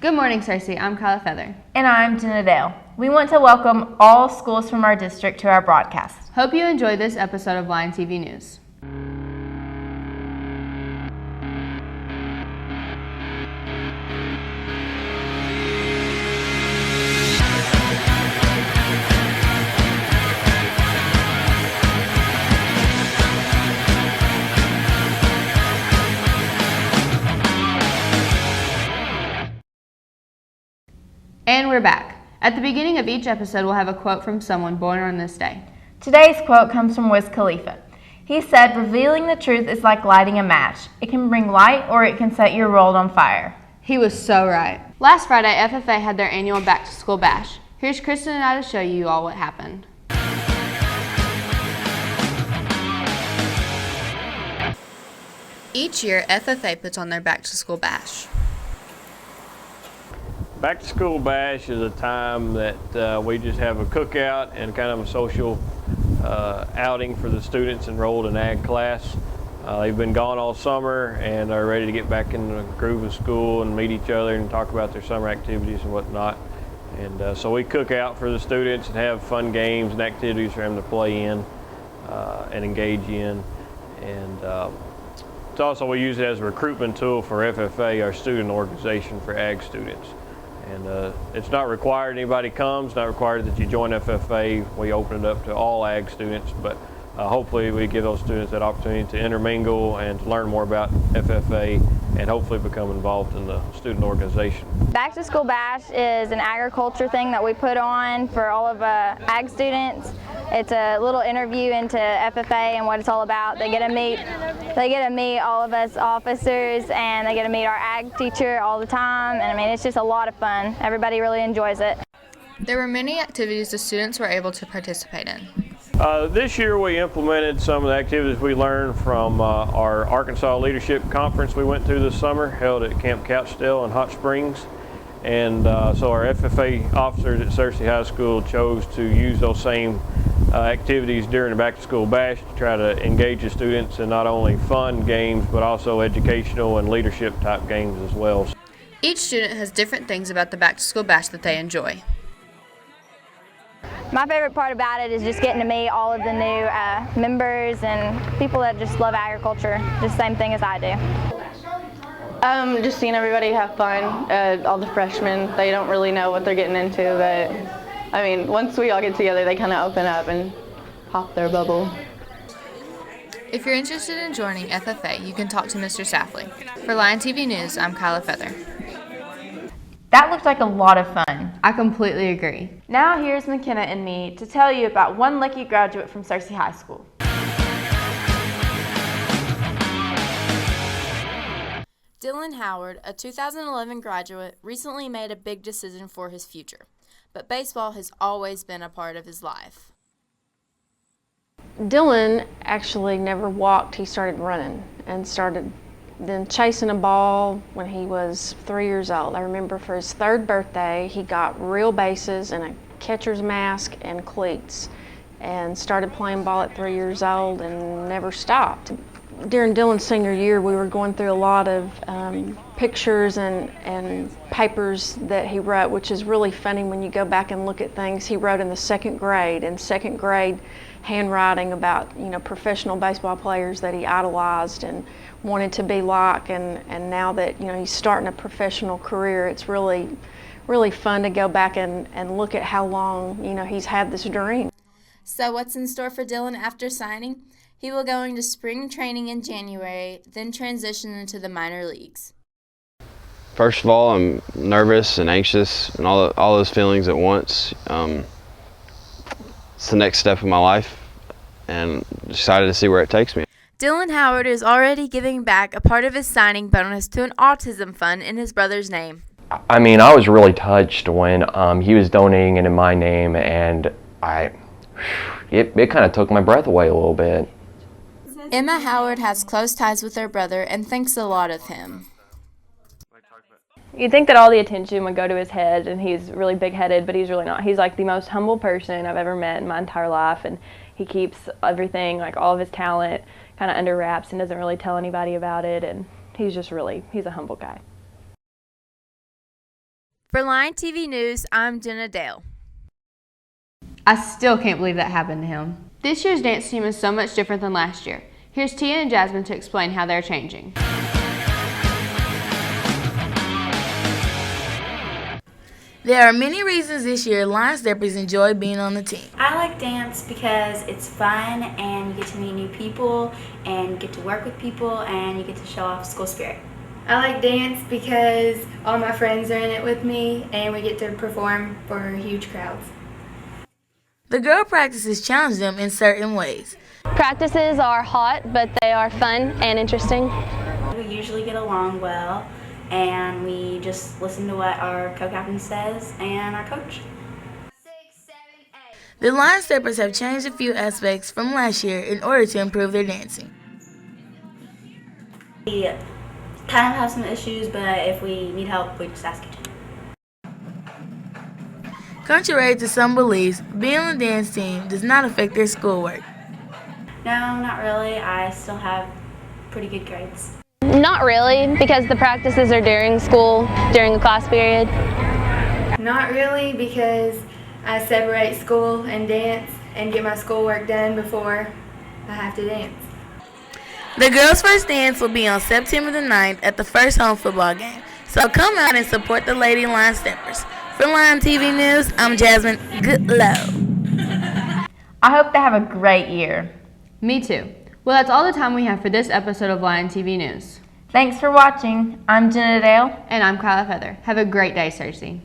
Good morning, Cersei. I'm Kyla Feather. And I'm Jenna Dale. We want to welcome all schools from our district to our broadcast. Hope you enjoyed this episode of Lion TV News. And we're back. At the beginning of each episode, we'll have a quote from someone born on this day. Today's quote comes from Wiz Khalifa. He said, "Revealing the truth is like lighting a match. It can bring light or it can set your world on fire." He was so right. Last Friday, FFA had their annual back-to-school bash. Here's Kristen and I to show you all what happened. Each year, FFA puts on their back-to-school bash. Back to School Bash is a time that we just have a cookout and kind of a social outing for the students enrolled in ag class. They've been gone all summer and are ready to get back in the groove of school and meet each other and talk about their summer activities and whatnot. And so we cook out for the students and have fun games and activities for them to play in and engage in. And it's also, we use it as a recruitment tool for FFA, our student organization for ag students. And it's not required anybody comes, not required that you join FFA. We open it up to all ag students, but hopefully we give those students that opportunity to intermingle and to learn more about FFA and hopefully become involved in the student organization. Back to School Bash is an agriculture thing that we put on for all of ag students. It's a little interview into FFA and what it's all about. They get to meet all of us officers, and they get to meet our ag teacher all the time. And I mean, it's just a lot of fun. Everybody really enjoys it. There were many activities the students were able to participate in. This year we implemented some of the activities we learned from our Arkansas Leadership Conference we went to this summer, held at Camp Couchdale in Hot Springs. And so our FFA officers at Cersei High School chose to use those same activities during the Back to School Bash to try to engage the students in not only fun games but also educational and leadership type games as well. Each student has different things about the Back to School Bash that they enjoy. My favorite part about it is just getting to meet all of the new members and people that just love agriculture, just the same thing as I do. Just seeing everybody have fun, all the freshmen, they don't really know what they're getting into, but I mean, once we all get together, they kind of open up and pop their bubble. If you're interested in joining FFA, you can talk to Mr. Safley. For Lion TV News, I'm Kyla Feather. That looked like a lot of fun. I completely agree. Now here's McKenna and me to tell you about one lucky graduate from Cersei High School. Dylan Howard, a 2011 graduate, recently made a big decision for his future, but baseball has always been a part of his life. Dylan actually never walked. He started running and started then chasing a ball when he was 3 years old. I remember for his 3rd birthday, he got real bases and a catcher's mask and cleats and started playing ball at 3 years old and never stopped. During Dylan's senior year, we were going through a lot of pictures and papers that he wrote, which is really funny when you go back and look at things he wrote in the 2nd grade. In 2nd grade, handwriting about professional baseball players that he idolized and wanted to be like, and now that he's starting a professional career, it's really fun to go back and look at how long he's had this dream. So what's in store for Dylan after signing? He will go into spring training in January, then transition into the minor leagues. First of all, I'm nervous and anxious and all those feelings at once. It's the next step of my life and excited to see where it takes me. Dylan Howard is already giving back a part of his signing bonus to an autism fund in his brother's name. I mean, I was really touched when he was donating it in my name, and it kind of took my breath away a little bit. Emma Howard has close ties with her brother and thinks a lot of him. You'd think that all the attention would go to his head, and he's really big-headed, but he's really not. He's like the most humble person I've ever met in my entire life, and he keeps everything, like all of his talent, kind of under wraps and doesn't really tell anybody about it, and he's a humble guy. For Lion TV News, I'm Jenna Dale. I still can't believe that happened to him. This year's dance team is so much different than last year. Here's Tia and Jasmine to explain how they're changing. There are many reasons this year Line Steppers enjoy being on the team. I like dance because it's fun and you get to meet new people and you get to work with people and you get to show off school spirit. I like dance because all my friends are in it with me and we get to perform for huge crowds. The girl practices challenge them in certain ways. Practices are hot, but they are fun and interesting. We usually get along well and we just listen to what our co-captain says and our coach. The Line Steppers have changed a few aspects from last year in order to improve their dancing. We kind of have some issues, but if we need help, we just ask each other. Contrary to some beliefs, being on the dance team does not affect their schoolwork. No, not really. I still have pretty good grades. Not really, because the practices are during school, during the class period. Not really, because I separate school and dance and get my schoolwork done before I have to dance. The girls' first dance will be on September the 9th at the first home football game. So come out and support the Lady Line Steppers. For Lion TV News, I'm Jasmine Goodlow. I hope they have a great year. Me too. Well, that's all the time we have for this episode of Lion TV News. Thanks for watching. I'm Jenna Dale. And I'm Kyla Feather. Have a great day, Cersei.